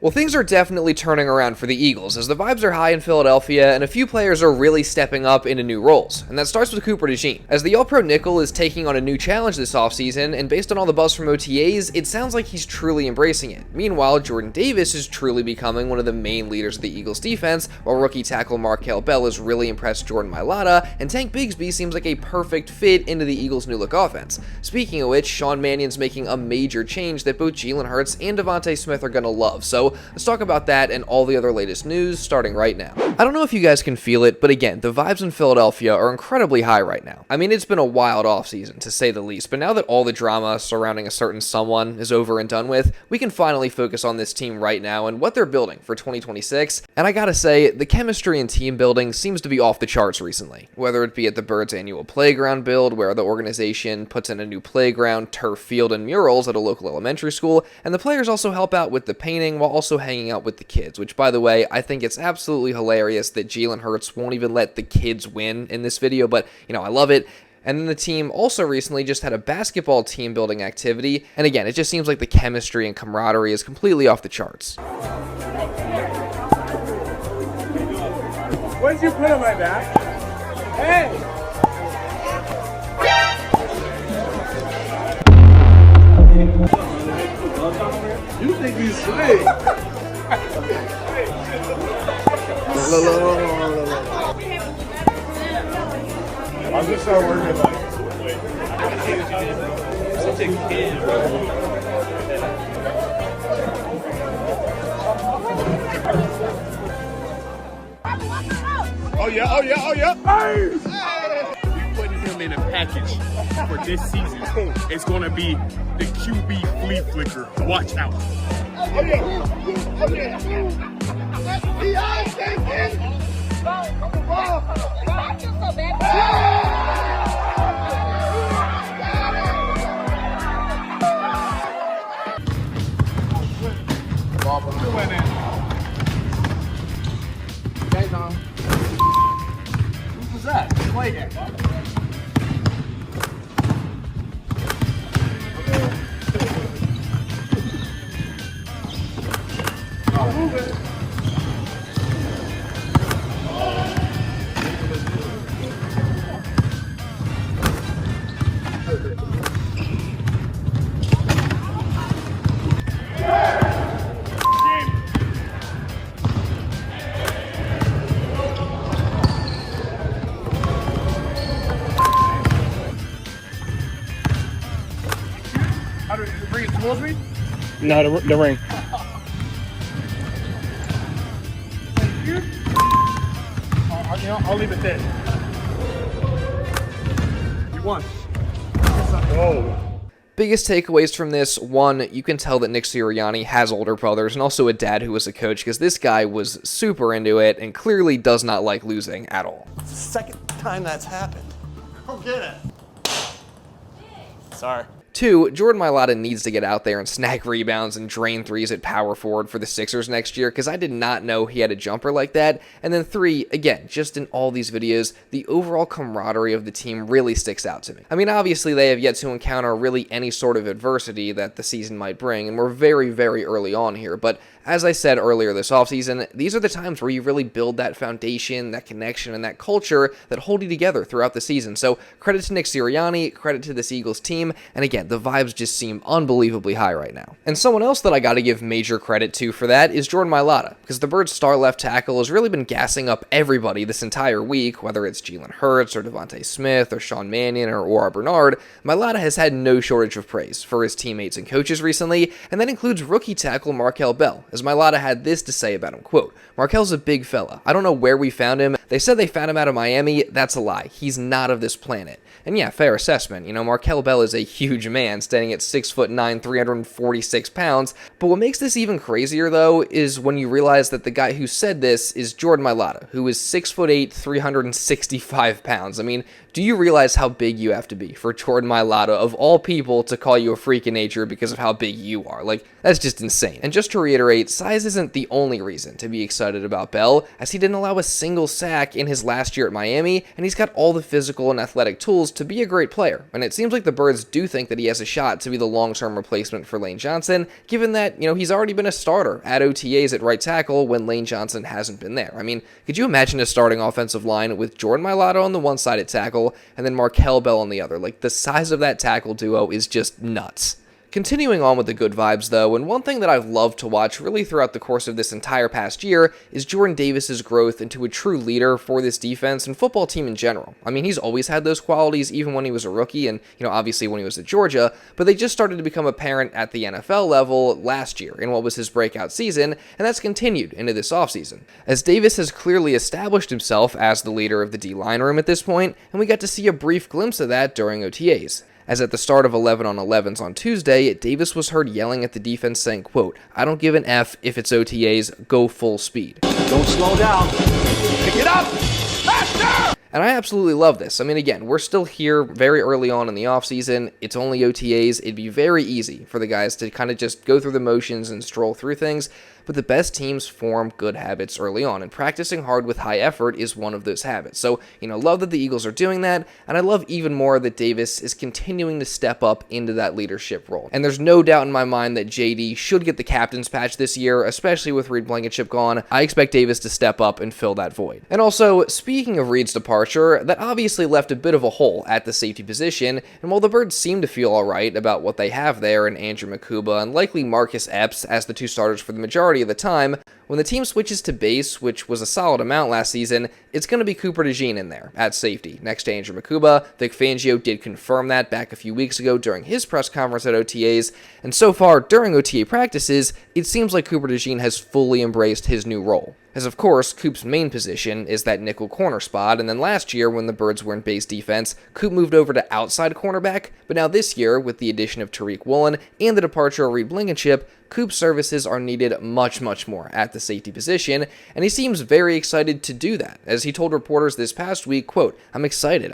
Well, things are definitely turning around for the Eagles, as the vibes are high in Philadelphia, and a few players are really stepping up into new roles. And that starts with Cooper DeJean, as the All-Pro nickel is taking on a new challenge this offseason, and based on all the buzz from OTAs, it sounds like he's truly embracing it. Meanwhile, Jordan Davis is truly becoming one of the main leaders of the Eagles defense, while rookie tackle Markel Bell has really impressed Jordan Mailata, and Tank Bigsby seems like a perfect fit into the Eagles' new look offense. Speaking of which, Sean Mannion's making a major change that both Jalen Hurts and DeVonta Smith are going to love, so let's talk about that and all the other latest news starting right now. I don't know if you guys can feel it, but again, the vibes in Philadelphia are incredibly high right now. I mean, it's been a wild offseason, to say the least, but now that all the drama surrounding a certain someone is over and done with, we can finally focus on this team right now and what they're building for 2026, and I gotta say, the chemistry and team building seems to be off the charts recently. Whether it be at the Birds annual playground build, where the organization puts in a new playground, turf field, and murals at a local elementary school, and the players also help out with the painting while also hanging out with the kids, which, by the way, I think it's absolutely hilarious that Jalen Hurts won't even let the kids win in this video, but, I love it. And then the team also recently just had a basketball team building activity, and again, it just seems like the chemistry and camaraderie is completely off the charts. What did you put on my back? Hey! You think he's slick? I'll just start working on it. Such a kid, bro. Oh yeah. Hey! We're putting him in a package for this season. It's going to be the QB flea flicker. Watch out. Oh yeah. Who was that? Play game. How do you bring it towards me? No, the ring. I'll leave it there. You won. Oh. Biggest takeaways from this: one, you can tell that Nick Sirianni has older brothers and also a dad who was a coach, because this guy was super into it and clearly does not like losing at all. It's the second time that's happened. Go get it. Sorry. Two, Jordan Mailata needs to get out there and snag rebounds and drain threes at power forward for the Sixers next year, because I did not know he had a jumper like that. And then three, again, just in all these videos, the overall camaraderie of the team really sticks out to me. I mean, obviously they have yet to encounter really any sort of adversity that the season might bring, and we're very, very early on here, but as I said earlier this offseason, these are the times where you really build that foundation, that connection, and that culture that hold you together throughout the season. So credit to Nick Sirianni, credit to this Eagles team, and again, the vibes just seem unbelievably high right now. And someone else that I gotta give major credit to for that is Jordan Mailata, because the Birds' star left tackle has really been gassing up everybody this entire week, whether it's Jalen Hurts or DeVonta Smith or Sean Mannion or Bernard. Mailata has had no shortage of praise for his teammates and coaches recently, and that includes rookie tackle Markel Bell, as Mailata had this to say about him, quote, "Markel's a big fella. I don't know where we found him. They said they found him out of Miami. That's a lie. He's not of this planet." And yeah, fair assessment. Markel Bell is a huge man, standing at 6'9", 346 pounds. But what makes this even crazier, though, is when you realize that the guy who said this is Jordan Mailata, who is 6'8", 365 pounds. I mean, Do you realize how big you have to be for Jordan Mailata, of all people, to call you a freak of nature because of how big you are? Like, that's just insane. And just to reiterate, size isn't the only reason to be excited about Bell, as he didn't allow a single sack in his last year at Miami, and he's got all the physical and athletic tools to be a great player. And it seems like the Birds do think that he has a shot to be the long-term replacement for Lane Johnson, given that, he's already been a starter at OTAs at right tackle when Lane Johnson hasn't been there. I mean, could you imagine a starting offensive line with Jordan Mailata on the one side at tackle and then Markel Bell on the other? Like, the size of that tackle duo is just nuts. Continuing on with the good vibes, though, and one thing that I've loved to watch really throughout the course of this entire past year is Jordan Davis's growth into a true leader for this defense and football team in general. I mean, he's always had those qualities, even when he was a rookie and, obviously when he was at Georgia, but they just started to become apparent at the NFL level last year in what was his breakout season, and that's continued into this offseason, as Davis has clearly established himself as the leader of the D-line room at this point, and we got to see a brief glimpse of that during OTAs. As at the start of 11 on 11s on Tuesday, Davis was heard yelling at the defense saying, quote, "I don't give an F if it's OTAs, go full speed. Don't slow down. Pick it up. Faster!" And I absolutely love this. I mean, again, we're still here very early on in the offseason. It's only OTAs. It'd be very easy for the guys to kind of just go through the motions and stroll through things. But the best teams form good habits early on, and practicing hard with high effort is one of those habits. So, love that the Eagles are doing that, and I love even more that Davis is continuing to step up into that leadership role. And there's no doubt in my mind that JD should get the captain's patch this year, especially with Reed Blankenship gone. I expect Davis to step up and fill that void. And also, speaking of Reed's departure, that obviously left a bit of a hole at the safety position, and while the Birds seem to feel alright about what they have there in Andrew Makuba and likely Marcus Epps as the two starters for the majority of the time, when the team switches to base, which was a solid amount last season, it's going to be Cooper DeJean in there at safety next to Andrew Makuba. Vic Fangio did confirm that back a few weeks ago during his press conference at OTAs, and so far during OTA practices, it seems like Cooper DeJean has fully embraced his new role. As of course, Coop's main position is that nickel corner spot, and then last year when the Birds were in base defense, Coop moved over to outside cornerback, but now this year, with the addition of Tariq Woolen and the departure of Reed Blankenship, Coop's services are needed much more at the safety position, and he seems very excited to do that. As he told reporters this past week, quote, I'm excited.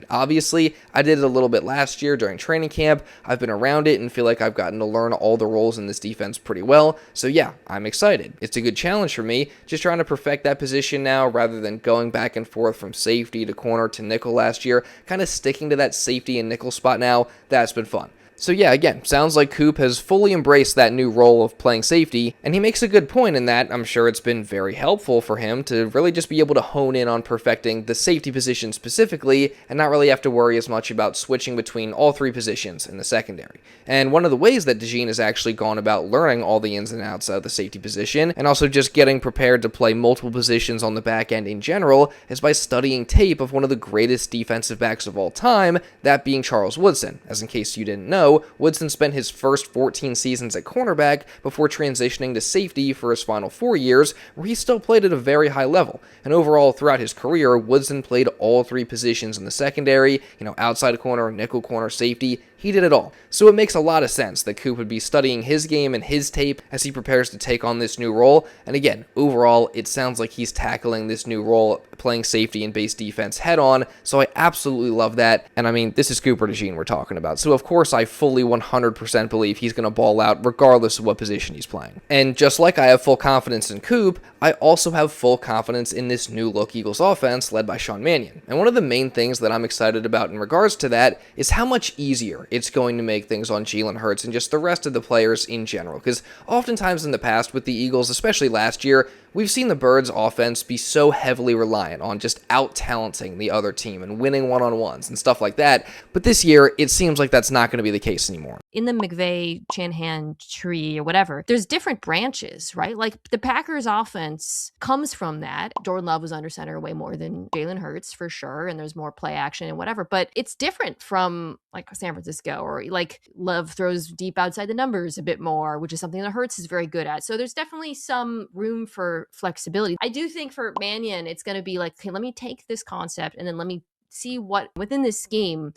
Obviously, I did it a little bit last year during training camp. I've been around it and feel like I've gotten to learn all the roles in this defense pretty well. So yeah, I'm excited. It's a good challenge for me, just trying to perfect that position now rather than going back and forth from safety to corner to nickel last year, kind of sticking to that safety and nickel spot now. That's been fun. So yeah, again, sounds like Coop has fully embraced that new role of playing safety, and he makes a good point in that I'm sure it's been very helpful for him to really just be able to hone in on perfecting the safety position specifically, and not really have to worry as much about switching between all three positions in the secondary. And one of the ways that DeJean has actually gone about learning all the ins and outs of the safety position, and also just getting prepared to play multiple positions on the back end in general, is by studying tape of one of the greatest defensive backs of all time, that being Charles Woodson. As in case you didn't know, Woodson spent his first 14 seasons at cornerback before transitioning to safety for his final 4 years, where he still played at a very high level. And overall, throughout his career, Woodson played all three positions in the secondary, outside corner, nickel corner, safety. He did it all. So it makes a lot of sense that Coop would be studying his game and his tape as he prepares to take on this new role. And again, overall, it sounds like he's tackling this new role, playing safety and base defense head on. So I absolutely love that. And I mean, this is Cooper DeJean we're talking about. So of course, I fully 100% believe he's going to ball out regardless of what position he's playing. And just like I have full confidence in Coop, I also have full confidence in this new look Eagles offense led by Sean Mannion. And one of the main things that I'm excited about in regards to that is how much easier it's going to make things on Jalen Hurts and just the rest of the players in general. Because oftentimes in the past with the Eagles, especially last year, we've seen the Birds offense be so heavily reliant on just out-talenting the other team and winning one-on-ones and stuff like that. But this year, it seems like that's not going to be the case anymore. In the McVay, Shanahan tree or whatever, there's different branches, right? Like the Packers offense comes from that. Jordan Love was under center way more than Jalen Hurts for sure, and there's more play action and whatever. But it's different from like San Francisco, or like Love throws deep outside the numbers a bit more, which is something that Hurts is very good at. So there's definitely some room for flexibility. I do think for Mannion, it's going to be like, okay, let me take this concept and then let me see what within this scheme,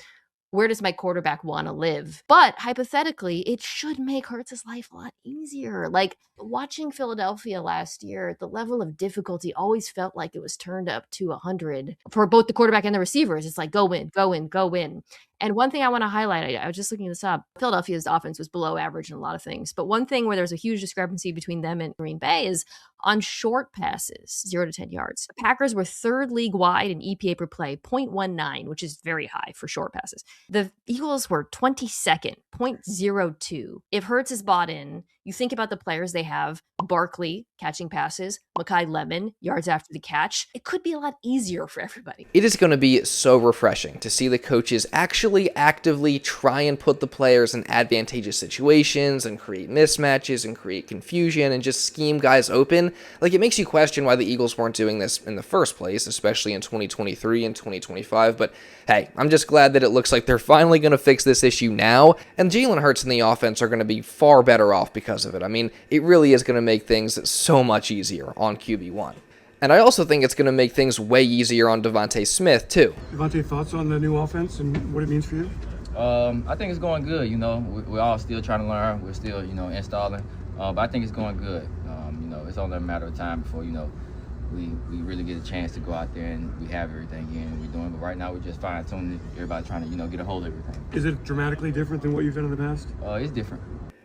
where does my quarterback want to live? But hypothetically, it should make Hurts' life a lot easier. Like, watching Philadelphia last year, the level of difficulty always felt like it was turned up to 100 for both the quarterback and the receivers. It's like, go win, go win, go win. And one thing I want to highlight, I was just looking this up. Philadelphia's offense was below average in a lot of things. But one thing where there's a huge discrepancy between them and Green Bay is on short passes, 0 to 10 yards. The Packers were third league wide in EPA per play, 0.19, which is very high for short passes. The Eagles were 22nd, 0.02. If Hurts is bought in, you think about the players they have: Barkley catching passes, Mekhi Lemon yards after the catch. It could be a lot easier for everybody. It is going to be so refreshing to see the coaches actually actively try and put the players in advantageous situations and create mismatches and create confusion and just scheme guys open. Like, it makes you question why the Eagles weren't doing this in the first place, especially in 2023 and 2025. But hey, I'm just glad that it looks like they're finally going to fix this issue now, and Jalen Hurts and the offense are going to be far better off because of it. I mean, it really is going to make things so much easier on QB1. And I also think it's going to make things way easier on DeVonta Smith, too. DeVonta, thoughts on the new offense and what it means for you? I think it's going good. We're all still trying to learn. We're still, installing. But I think it's going good. It's only a matter of time before, we really get a chance to go out there and we have everything in we're doing. But right now we're just fine-tuning everybody trying to, get a hold of everything. Is it dramatically different than what you've done in the past? It's different.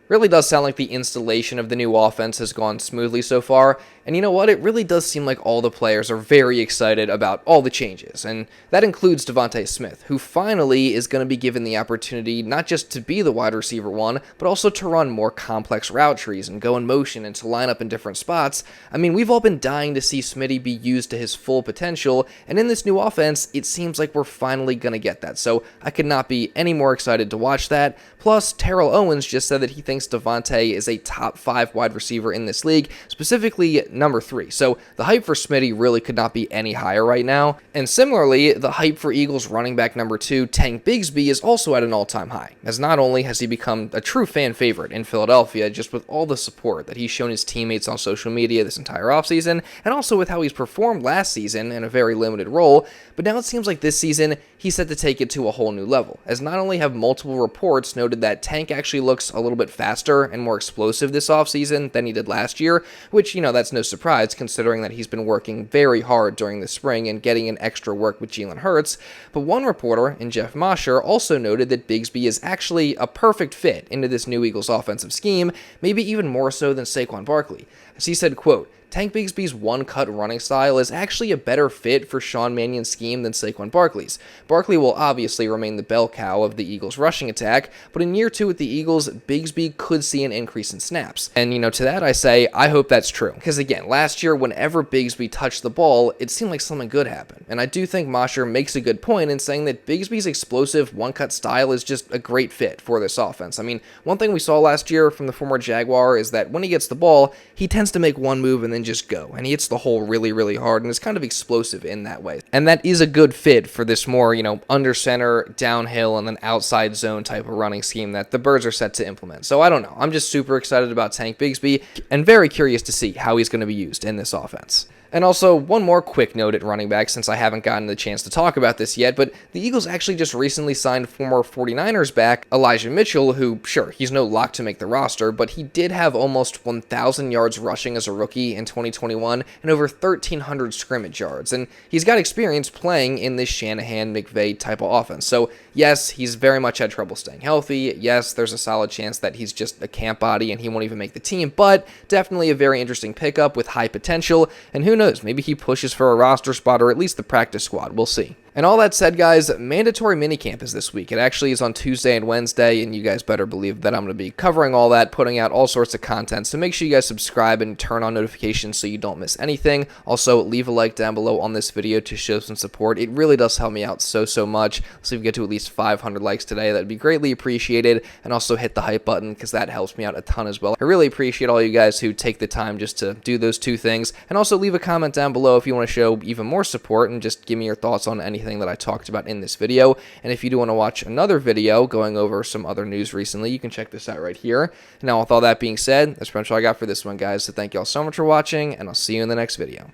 Really does sound like the installation of the new offense has gone smoothly so far, and you know what, it really does seem like all the players are very excited about all the changes, and that includes DeVonta Smith, who finally is going to be given the opportunity not just to be the wide receiver one, but also to run more complex route trees and go in motion and to line up in different spots. I mean, we've all been dying to see Smitty be used to his full potential, and in this new offense, it seems like we're finally going to get that, so I could not be any more excited to watch that. Plus, Terrell Owens just said that he thinks DeVonta is a top 5 wide receiver in this league, specifically number 3. So the hype for Smitty really could not be any higher right now. And similarly, the hype for Eagles running back number 2, Tank Bigsby, is also at an all-time high, as not only has he become a true fan favorite in Philadelphia, just with all the support that he's shown his teammates on social media this entire offseason, and also with how he's performed last season in a very limited role, but now it seems like this season he's set to take it to a whole new level, as not only have multiple reports noted that Tank actually looks a little bit faster and more explosive this offseason than he did last year, which, that's no surprise considering that he's been working very hard during the spring and getting in extra work with Jalen Hurts, but one reporter, in Jeff Mosher, also noted that Bigsby is actually a perfect fit into this new Eagles offensive scheme, maybe even more so than Saquon Barkley, as he said, quote, Tank Bigsby's one-cut running style is actually a better fit for Sean Mannion's scheme than Saquon Barkley's. Barkley will obviously remain the bell cow of the Eagles' rushing attack, but in year 2 with the Eagles, Bigsby could see an increase in snaps. And, to that I say, I hope that's true. Because again, last year, whenever Bigsby touched the ball, it seemed like something good happened. And I do think Mosher makes a good point in saying that Bigsby's explosive one-cut style is just a great fit for this offense. I mean, one thing we saw last year from the former Jaguar is that when he gets the ball, he tends to make one move and then just go, and he hits the hole really, really hard, and is kind of explosive in that way. And that is a good fit for this more, under center, downhill, and then outside zone type of running scheme that the Birds are set to implement. So I don't know. I'm just super excited about Tank Bigsby, and very curious to see how he's going to be used in this offense. And also, one more quick note at running back, since I haven't gotten the chance to talk about this yet, but the Eagles actually just recently signed former 49ers back Elijah Mitchell, who, sure, he's no lock to make the roster, but he did have almost 1,000 yards rushing as a rookie in 2021 and over 1,300 scrimmage yards, and he's got experience playing in this Shanahan-McVay type of offense. So, yes, he's very much had trouble staying healthy. Yes, there's a solid chance that he's just a camp body and he won't even make the team, but definitely a very interesting pickup with high potential, and who knows, maybe he pushes for a roster spot or at least the practice squad. We'll see. And all that said, guys, mandatory minicamp is this week. It actually is on Tuesday and Wednesday, and you guys better believe that I'm going to be covering all that, putting out all sorts of content, so make sure you guys subscribe and turn on notifications so you don't miss anything. Also, leave a like down below on this video to show some support. It really does help me out so much. So if we get to at least 500 likes today, that'd be greatly appreciated, and also hit the hype button because that helps me out a ton as well. I really appreciate all you guys who take the time just to do those two things, and also leave a comment down below if you want to show even more support and just give me your thoughts on anything that I talked about in this video. And if you do want to watch another video going over some other news recently, you can check this out right here. Now, with all that being said, that's pretty much all I got for this one, guys. So thank you all so much for watching, and I'll see you in the next video.